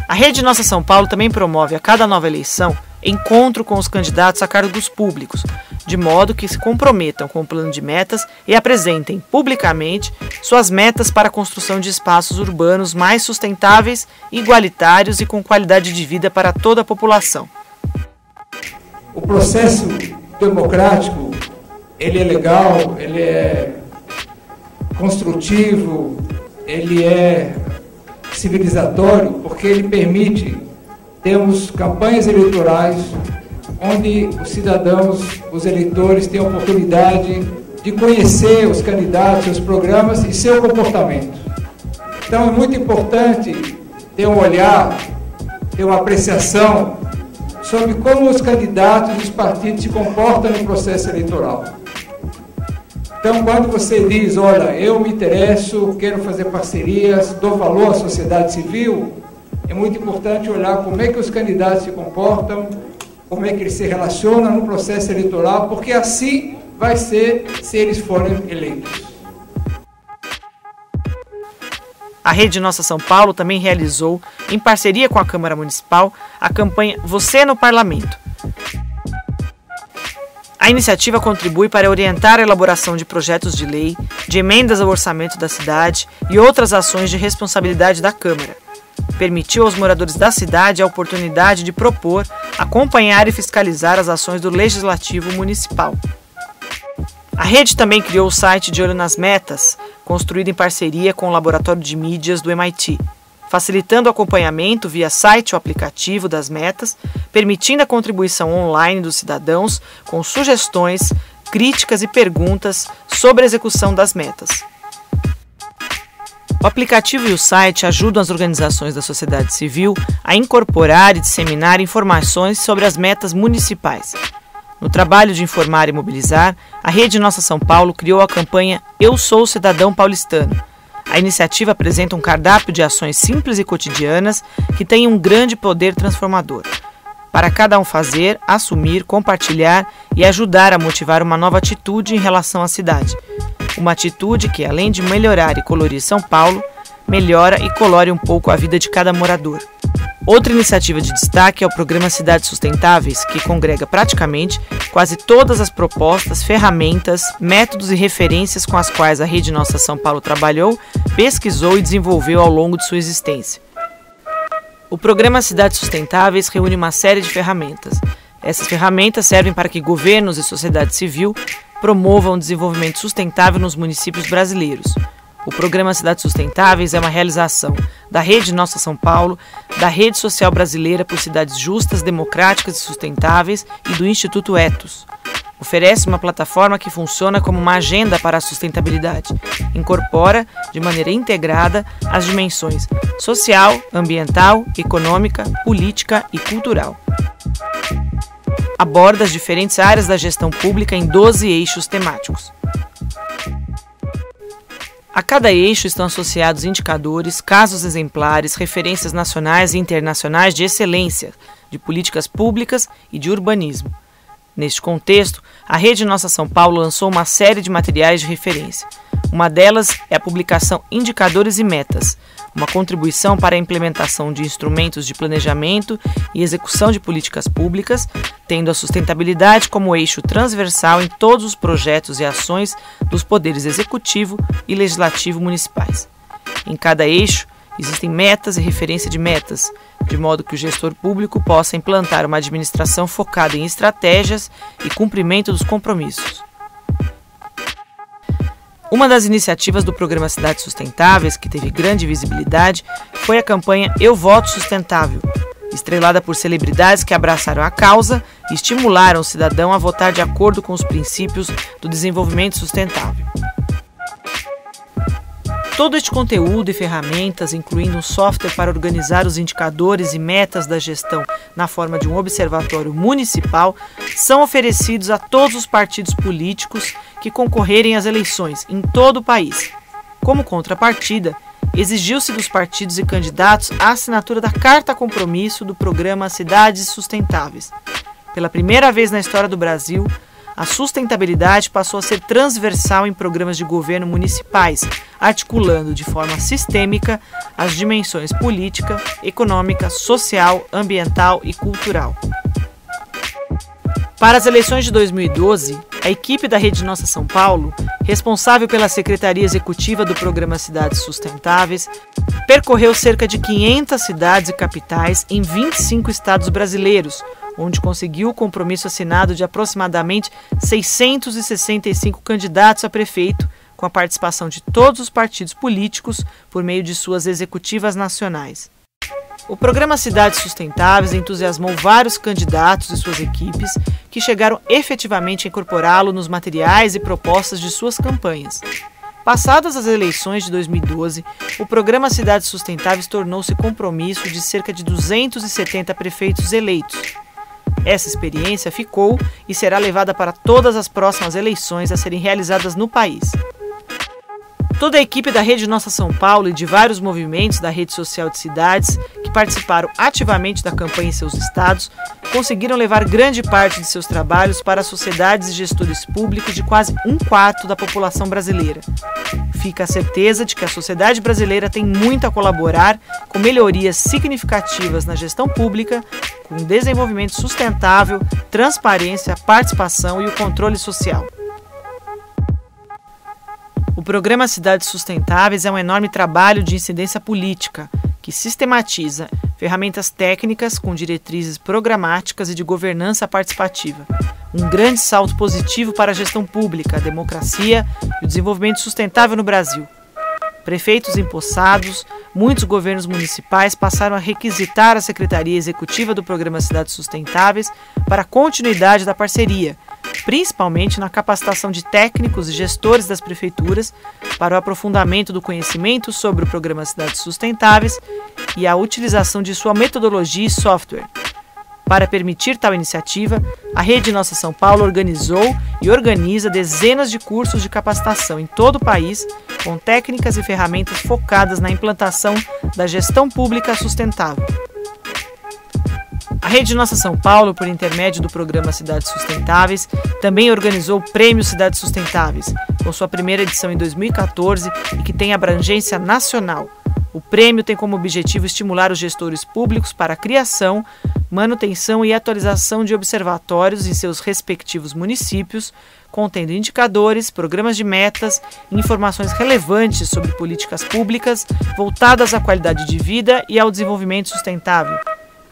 Speaker 1: A Rede Nossa São Paulo também promove a cada nova eleição encontro com os candidatos a cargos públicos, de modo que se comprometam com o plano de metas e apresentem publicamente suas metas para a construção de espaços urbanos mais sustentáveis, igualitários e com qualidade de vida para toda a população.
Speaker 5: O processo democrático, ele é legal, ele é construtivo, ele é civilizatório, porque ele permite termos campanhas eleitorais onde os cidadãos, os eleitores têm a oportunidade de conhecer os candidatos, seus programas e seu comportamento. Então é muito importante ter um olhar, ter uma apreciação sobre como os candidatos e os partidos se comportam no processo eleitoral. Então, quando você diz, olha, eu me interesso, quero fazer parcerias, dou valor à sociedade civil, é muito importante olhar como é que os candidatos se comportam, como é que eles se relacionam no processo eleitoral, porque assim vai ser se eles forem eleitos.
Speaker 1: A Rede Nossa São Paulo também realizou, em parceria com a Câmara Municipal, a campanha Você no Parlamento. A iniciativa contribui para orientar a elaboração de projetos de lei, de emendas ao orçamento da cidade e outras ações de responsabilidade da Câmara. Permitiu aos moradores da cidade a oportunidade de propor, acompanhar e fiscalizar as ações do Legislativo Municipal. A rede também criou o site De Olho nas Metas, construído em parceria com o Laboratório de Mídias do MIT, facilitando o acompanhamento via site ou aplicativo das metas, permitindo a contribuição online dos cidadãos com sugestões, críticas e perguntas sobre a execução das metas. O aplicativo e o site ajudam as organizações da sociedade civil a incorporar e disseminar informações sobre as metas municipais. No trabalho de informar e mobilizar, a Rede Nossa São Paulo criou a campanha Eu Sou Cidadão Paulistano. A iniciativa apresenta um cardápio de ações simples e cotidianas que têm um grande poder transformador, para cada um fazer, assumir, compartilhar e ajudar a motivar uma nova atitude em relação à cidade. Uma atitude que, além de melhorar e colorir São Paulo, melhora e colore um pouco a vida de cada morador. Outra iniciativa de destaque é o Programa Cidades Sustentáveis, que congrega praticamente quase todas as propostas, ferramentas, métodos e referências com as quais a Rede Nossa São Paulo trabalhou, pesquisou e desenvolveu ao longo de sua existência. O Programa Cidades Sustentáveis reúne uma série de ferramentas. Essas ferramentas servem para que governos e sociedade civil promovam o desenvolvimento sustentável nos municípios brasileiros. O Programa Cidades Sustentáveis é uma realização da Rede Nossa São Paulo, da Rede Social Brasileira por Cidades Justas, Democráticas e Sustentáveis e do Instituto Ethos. Oferece uma plataforma que funciona como uma agenda para a sustentabilidade. Incorpora, de maneira integrada, as dimensões social, ambiental, econômica, política e cultural. Aborda as diferentes áreas da gestão pública em 12 eixos temáticos. A cada eixo estão associados indicadores, casos exemplares, referências nacionais e internacionais de excelência, de políticas públicas e de urbanismo. Neste contexto, a Rede Nossa São Paulo lançou uma série de materiais de referência. Uma delas é a publicação Indicadores e Metas, uma contribuição para a implementação de instrumentos de planejamento e execução de políticas públicas, tendo a sustentabilidade como eixo transversal em todos os projetos e ações dos poderes executivo e legislativo municipais. Em cada eixo, existem metas e referência de metas, de modo que o gestor público possa implantar uma administração focada em estratégias e cumprimento dos compromissos. Uma das iniciativas do Programa Cidades Sustentáveis, que teve grande visibilidade, foi a campanha Eu Voto Sustentável, estrelada por celebridades que abraçaram a causa e estimularam o cidadão a votar de acordo com os princípios do desenvolvimento sustentável. Todo este conteúdo e ferramentas, incluindo um software para organizar os indicadores e metas da gestão na forma de um observatório municipal, são oferecidos a todos os partidos políticos que concorrerem às eleições em todo o país. Como contrapartida, exigiu-se dos partidos e candidatos a assinatura da Carta Compromisso do Programa Cidades Sustentáveis. Pela primeira vez na história do Brasil, a sustentabilidade passou a ser transversal em programas de governo municipais, articulando de forma sistêmica as dimensões política, econômica, social, ambiental e cultural. Para as eleições de 2012, a equipe da Rede Nossa São Paulo, responsável pela Secretaria Executiva do Programa Cidades Sustentáveis, percorreu cerca de 500 cidades e capitais em 25 estados brasileiros, onde conseguiu o compromisso assinado de aproximadamente 665 candidatos a prefeito, com a participação de todos os partidos políticos por meio de suas executivas nacionais. O programa Cidades Sustentáveis entusiasmou vários candidatos e suas equipes que chegaram efetivamente a incorporá-lo nos materiais e propostas de suas campanhas. Passadas as eleições de 2012, o programa Cidades Sustentáveis tornou-se compromisso de cerca de 270 prefeitos eleitos. Essa experiência ficou e será levada para todas as próximas eleições a serem realizadas no país. Toda a equipe da Rede Nossa São Paulo e de vários movimentos da rede social de cidades que participaram ativamente da campanha em seus estados conseguiram levar grande parte de seus trabalhos para as sociedades e gestores públicos de quase 1/4 da população brasileira. Fica a certeza de que a sociedade brasileira tem muito a colaborar com melhorias significativas na gestão pública, com desenvolvimento sustentável, transparência, participação e o controle social. O programa Cidades Sustentáveis é um enorme trabalho de incidência política que sistematiza ferramentas técnicas com diretrizes programáticas e de governança participativa. Um grande salto positivo para a gestão pública, a democracia e o desenvolvimento sustentável no Brasil. Prefeitos empossados, muitos governos municipais passaram a requisitar a Secretaria Executiva do Programa Cidades Sustentáveis para a continuidade da parceria, principalmente na capacitação de técnicos e gestores das prefeituras para o aprofundamento do conhecimento sobre o Programa Cidades Sustentáveis e a utilização de sua metodologia e software. Para permitir tal iniciativa, a Rede Nossa São Paulo organizou e organiza dezenas de cursos de capacitação em todo o país, com técnicas e ferramentas focadas na implantação da gestão pública sustentável. A Rede Nossa São Paulo, por intermédio do programa Cidades Sustentáveis, também organizou o Prêmio Cidades Sustentáveis, com sua primeira edição em 2014 e que tem abrangência nacional. O prêmio tem como objetivo estimular os gestores públicos para a criação, manutenção e atualização de observatórios em seus respectivos municípios, contendo indicadores, programas de metas e informações relevantes sobre políticas públicas voltadas à qualidade de vida e ao desenvolvimento sustentável.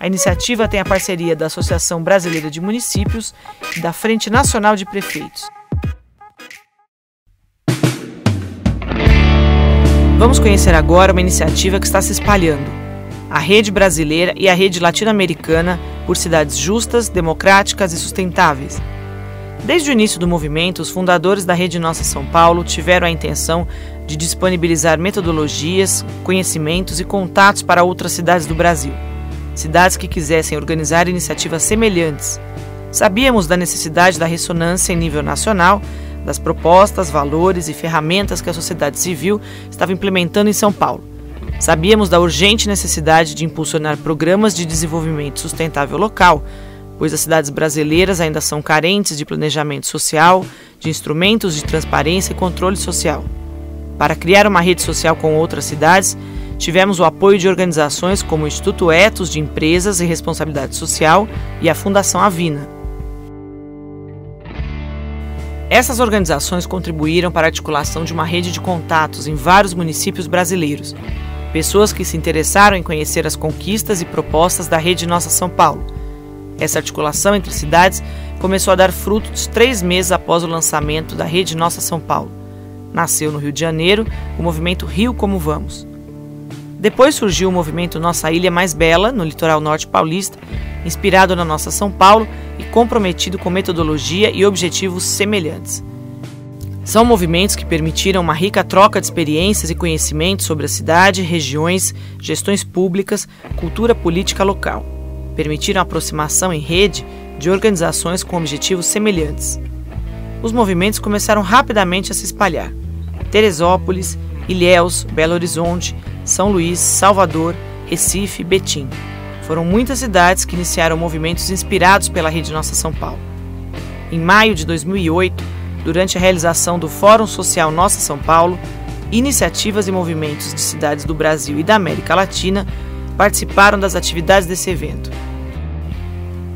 Speaker 1: A iniciativa tem a parceria da Associação Brasileira de Municípios e da Frente Nacional de Prefeitos. Vamos conhecer agora uma iniciativa que está se espalhando: a Rede Brasileira e a Rede Latino-Americana por Cidades Justas, Democráticas e Sustentáveis. Desde o início do movimento, os fundadores da Rede Nossa São Paulo tiveram a intenção de disponibilizar metodologias, conhecimentos e contatos para outras cidades do Brasil. Cidades que quisessem organizar iniciativas semelhantes. Sabíamos da necessidade da ressonância em nível nacional, das propostas, valores e ferramentas que a sociedade civil estava implementando em São Paulo. Sabíamos da urgente necessidade de impulsionar programas de desenvolvimento sustentável local, pois as cidades brasileiras ainda são carentes de planejamento social, de instrumentos de transparência e controle social. Para criar uma rede social com outras cidades, tivemos o apoio de organizações como o Instituto Ethos de Empresas e Responsabilidade Social e a Fundação Avina. Essas organizações contribuíram para a articulação de uma rede de contatos em vários municípios brasileiros. Pessoas que se interessaram em conhecer as conquistas e propostas da Rede Nossa São Paulo. Essa articulação entre cidades começou a dar frutos 3 meses após o lançamento da Rede Nossa São Paulo. Nasceu no Rio de Janeiro o movimento Rio Como Vamos. Depois surgiu o movimento Nossa Ilha Mais Bela, no litoral norte paulista, inspirado na Nossa São Paulo e comprometido com metodologia e objetivos semelhantes. São movimentos que permitiram uma rica troca de experiências e conhecimentos sobre a cidade, regiões, gestões públicas, cultura política local. Permitiram a aproximação em rede de organizações com objetivos semelhantes. Os movimentos começaram rapidamente a se espalhar. Teresópolis, Ilhéus, Belo Horizonte, São Luís, Salvador, Recife, Betim. Foram muitas cidades que iniciaram movimentos inspirados pela Rede Nossa São Paulo. Em maio de 2008, durante a realização do Fórum Social Nossa São Paulo, iniciativas e movimentos de cidades do Brasil e da América Latina participaram das atividades desse evento.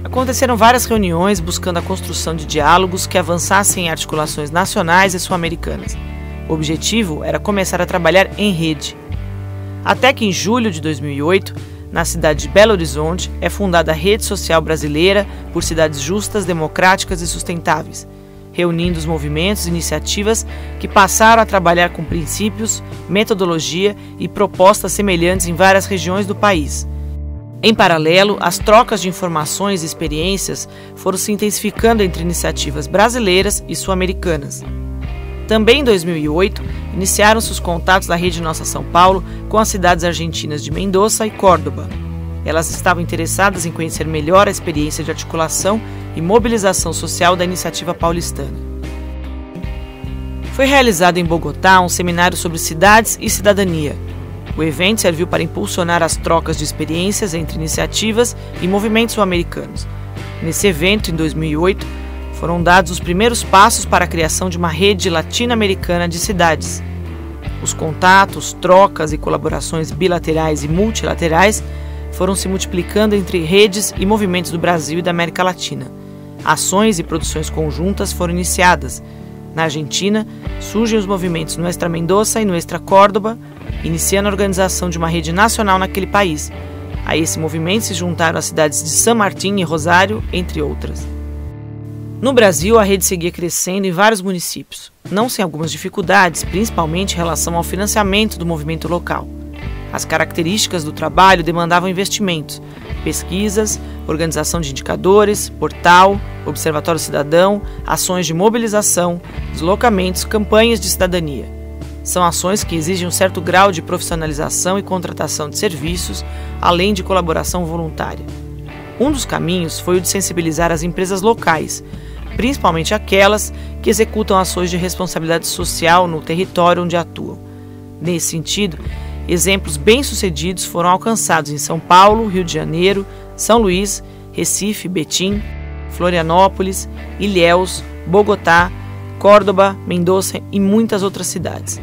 Speaker 1: Aconteceram várias reuniões buscando a construção de diálogos que avançassem em articulações nacionais e sul-americanas. O objetivo era começar a trabalhar em rede. Até que em julho de 2008, na cidade de Belo Horizonte, é fundada a Rede Social Brasileira por Cidades Justas, Democráticas e Sustentáveis, reunindo os movimentos e iniciativas que passaram a trabalhar com princípios, metodologia e propostas semelhantes em várias regiões do país. Em paralelo, as trocas de informações e experiências foram se intensificando entre iniciativas brasileiras e sul-americanas. Também em 2008, iniciaram-se os contatos da Rede Nossa São Paulo com as cidades argentinas de Mendoza e Córdoba. Elas estavam interessadas em conhecer melhor a experiência de articulação e mobilização social da iniciativa paulistana. Foi realizado em Bogotá um seminário sobre cidades e cidadania. O evento serviu para impulsionar as trocas de experiências entre iniciativas e movimentos sul-americanos. Nesse evento, em 2008, foram dados os primeiros passos para a criação de uma rede latino-americana de cidades. Os contatos, trocas e colaborações bilaterais e multilaterais foram se multiplicando entre redes e movimentos do Brasil e da América Latina. Ações e produções conjuntas foram iniciadas. Na Argentina, surgem os movimentos Nuestra Mendoza e Nuestra Córdoba, iniciando a organização de uma rede nacional naquele país. A esse movimento se juntaram as cidades de San Martín e Rosário, entre outras. No Brasil, a rede seguia crescendo em vários municípios, não sem algumas dificuldades, principalmente em relação ao financiamento do movimento local. As características do trabalho demandavam investimentos, pesquisas, organização de indicadores, portal, observatório cidadão, ações de mobilização, deslocamentos, campanhas de cidadania. São ações que exigem um certo grau de profissionalização e contratação de serviços, além de colaboração voluntária. Um dos caminhos foi o de sensibilizar as empresas locais, principalmente aquelas que executam ações de responsabilidade social no território onde atuam. Nesse sentido, exemplos bem-sucedidos foram alcançados em São Paulo, Rio de Janeiro, São Luís, Recife, Betim, Florianópolis, Ilhéus, Bogotá, Córdoba, Mendoza e muitas outras cidades.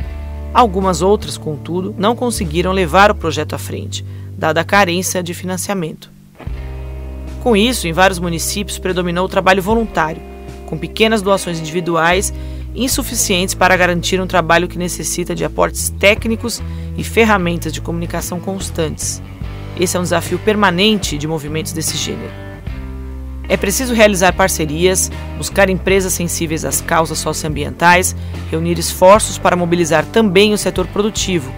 Speaker 1: Algumas outras, contudo, não conseguiram levar o projeto à frente, dada a carência de financiamento. Com isso, em vários municípios predominou o trabalho voluntário, com pequenas doações individuais insuficientes para garantir um trabalho que necessita de aportes técnicos e ferramentas de comunicação constantes. Esse é um desafio permanente de movimentos desse gênero. É preciso realizar parcerias, buscar empresas sensíveis às causas socioambientais, reunir esforços para mobilizar também o setor produtivo,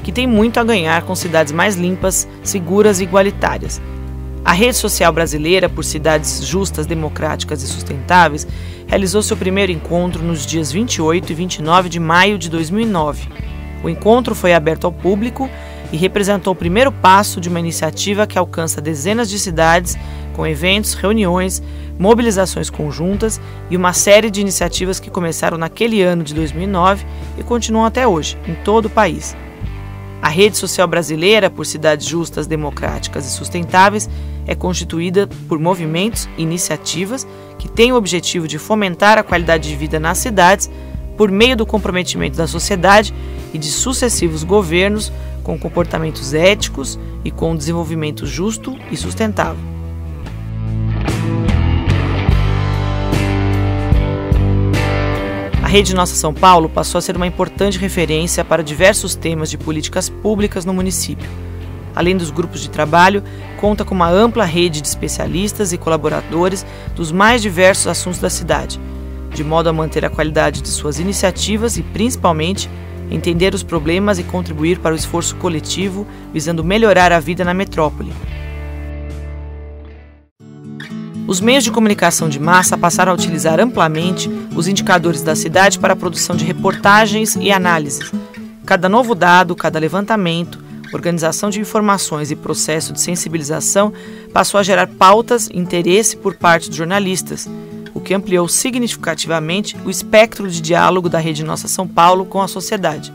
Speaker 1: que tem muito a ganhar com cidades mais limpas, seguras e igualitárias. A Rede Social Brasileira por Cidades Justas, Democráticas e Sustentáveis realizou seu primeiro encontro nos dias 28 e 29 de maio de 2009. O encontro foi aberto ao público e representou o primeiro passo de uma iniciativa que alcança dezenas de cidades, com eventos, reuniões, mobilizações conjuntas e uma série de iniciativas que começaram naquele ano de 2009 e continuam até hoje, em todo o país. A Rede Social Brasileira por Cidades Justas, Democráticas e Sustentáveis é constituída por movimentos e iniciativas que têm o objetivo de fomentar a qualidade de vida nas cidades por meio do comprometimento da sociedade e de sucessivos governos com comportamentos éticos e com um desenvolvimento justo e sustentável. A Rede Nossa São Paulo passou a ser uma importante referência para diversos temas de políticas públicas no município. Além dos grupos de trabalho, conta com uma ampla rede de especialistas e colaboradores dos mais diversos assuntos da cidade, de modo a manter a qualidade de suas iniciativas e, principalmente, entender os problemas e contribuir para o esforço coletivo visando melhorar a vida na metrópole. Os meios de comunicação de massa passaram a utilizar amplamente os indicadores da cidade para a produção de reportagens e análises. Cada novo dado, cada levantamento, organização de informações e processo de sensibilização passou a gerar pautas e interesse por parte dos jornalistas, o que ampliou significativamente o espectro de diálogo da Rede Nossa São Paulo com a sociedade.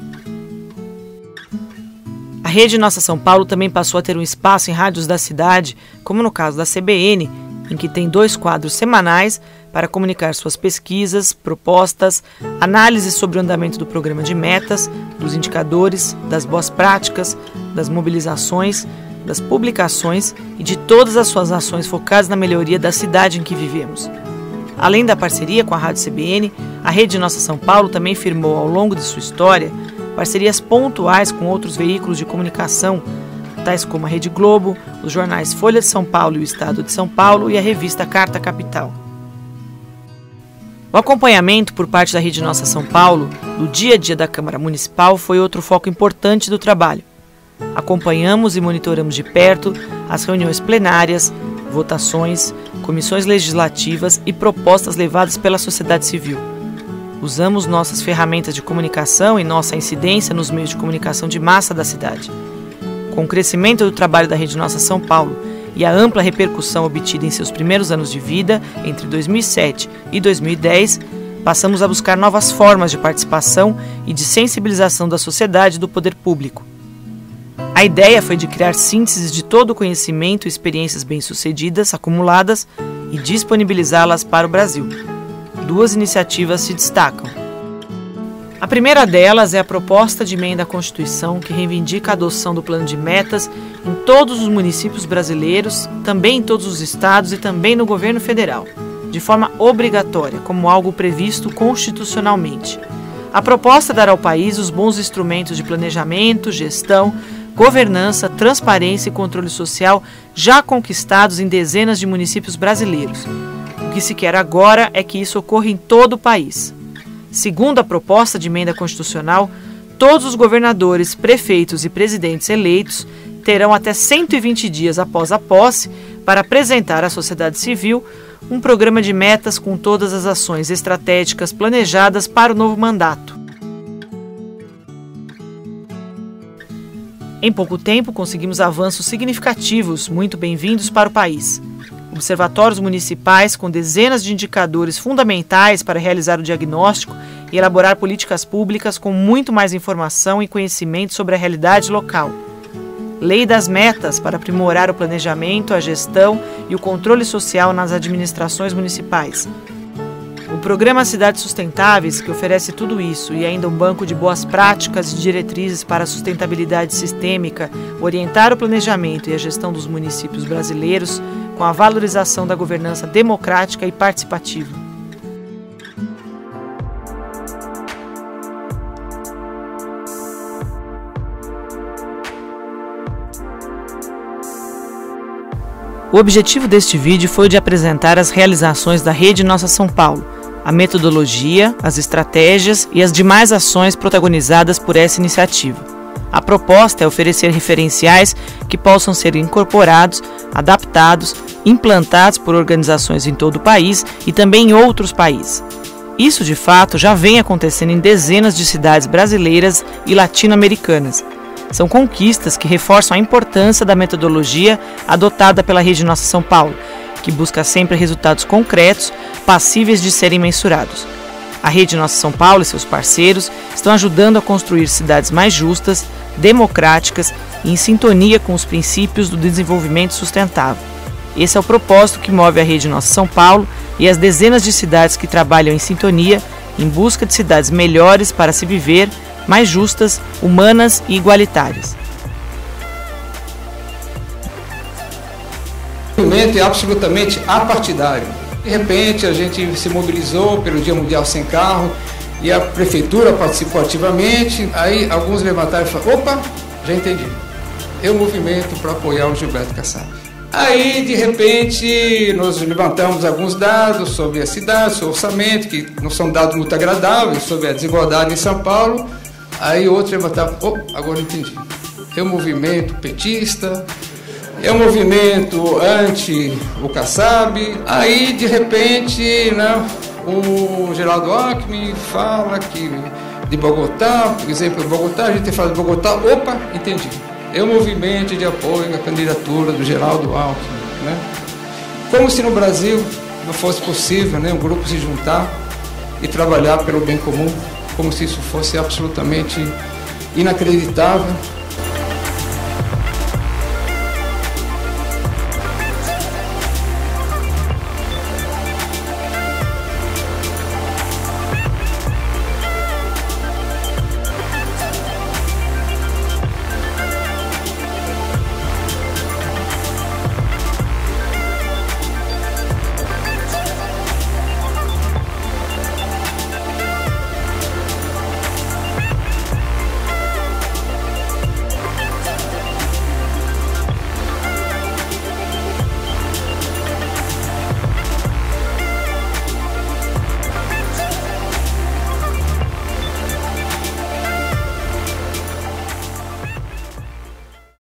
Speaker 1: A Rede Nossa São Paulo também passou a ter um espaço em rádios da cidade, como no caso da CBN, em que tem 2 quadros semanais para comunicar suas pesquisas, propostas, análises sobre o andamento do programa de metas, dos indicadores, das boas práticas, das mobilizações, das publicações e de todas as suas ações focadas na melhoria da cidade em que vivemos. Além da parceria com a Rádio CBN, a Rede Nossa São Paulo também firmou ao longo de sua história parcerias pontuais com outros veículos de comunicação, tais como a Rede Globo, os jornais Folha de São Paulo e o Estado de São Paulo e a revista Carta Capital. O acompanhamento por parte da Rede Nossa São Paulo do dia a dia da Câmara Municipal foi outro foco importante do trabalho. Acompanhamos e monitoramos de perto as reuniões plenárias, votações, comissões legislativas e propostas levadas pela sociedade civil. Usamos nossas ferramentas de comunicação e nossa incidência nos meios de comunicação de massa da cidade. Com o crescimento do trabalho da Rede Nossa São Paulo e a ampla repercussão obtida em seus primeiros anos de vida, entre 2007 e 2010, passamos a buscar novas formas de participação e de sensibilização da sociedade e do poder público. A ideia foi de criar sínteses de todo o conhecimento e experiências bem-sucedidas acumuladas e disponibilizá-las para o Brasil. 2 iniciativas se destacam. A primeira delas é a proposta de emenda à Constituição que reivindica a adoção do plano de metas em todos os municípios brasileiros, também em todos os estados e também no governo federal, de forma obrigatória, como algo previsto constitucionalmente. A proposta dará ao país os bons instrumentos de planejamento, gestão, governança, transparência e controle social já conquistados em dezenas de municípios brasileiros. O que se quer agora é que isso ocorra em todo o país. Segundo a proposta de emenda constitucional, todos os governadores, prefeitos e presidentes eleitos terão até 120 dias após a posse para apresentar à sociedade civil um programa de metas com todas as ações estratégicas planejadas para o novo mandato. Em pouco tempo, conseguimos avanços significativos, muito bem-vindos para o país. Observatórios municipais com dezenas de indicadores fundamentais para realizar o diagnóstico e elaborar políticas públicas com muito mais informação e conhecimento sobre a realidade local. Lei das metas para aprimorar o planejamento, a gestão e o controle social nas administrações municipais. O programa Cidades Sustentáveis, que oferece tudo isso e ainda um banco de boas práticas e diretrizes para a sustentabilidade sistêmica, orientar o planejamento e a gestão dos municípios brasileiros com a valorização da governança democrática e participativa. O objetivo deste vídeo foi o de apresentar as realizações da Rede Nossa São Paulo, a metodologia, as estratégias e as demais ações protagonizadas por essa iniciativa. A proposta é oferecer referenciais que possam ser incorporados, adaptados, implantados por organizações em todo o país e também em outros países. Isso, de fato, já vem acontecendo em dezenas de cidades brasileiras e latino-americanas. São conquistas que reforçam a importância da metodologia adotada pela Rede Nossa São Paulo, que busca sempre resultados concretos, passíveis de serem mensurados. A Rede Nossa São Paulo e seus parceiros estão ajudando a construir cidades mais justas, democráticas e em sintonia com os princípios do desenvolvimento sustentável. Esse é o propósito que move a Rede Nossa São Paulo e as dezenas de cidades que trabalham em sintonia em busca de cidades melhores para se viver, mais justas, humanas e igualitárias.
Speaker 5: O movimento é absolutamente apartidário. De repente, a gente se mobilizou pelo Dia Mundial Sem Carro e a prefeitura participou ativamente. Aí alguns levantaram e falaram: opa, já entendi. É um movimento para apoiar o Gilberto Kassab. Aí, de repente, nós levantamos alguns dados sobre a cidade, sobre o orçamento, que não são dados muito agradáveis, sobre a desigualdade em São Paulo. Aí outros levantaram: oh, agora eu entendi. É um movimento petista, é um movimento anti o Kassab. Aí, de repente, né, o Geraldo Alckmin fala que de Bogotá, por exemplo, Bogotá, a gente fala de Bogotá, opa, entendi. É um movimento de apoio à candidatura do Geraldo Alckmin, né? Como se no Brasil não fosse possível, né, um grupo se juntar e trabalhar pelo bem comum, como se isso fosse absolutamente inacreditável.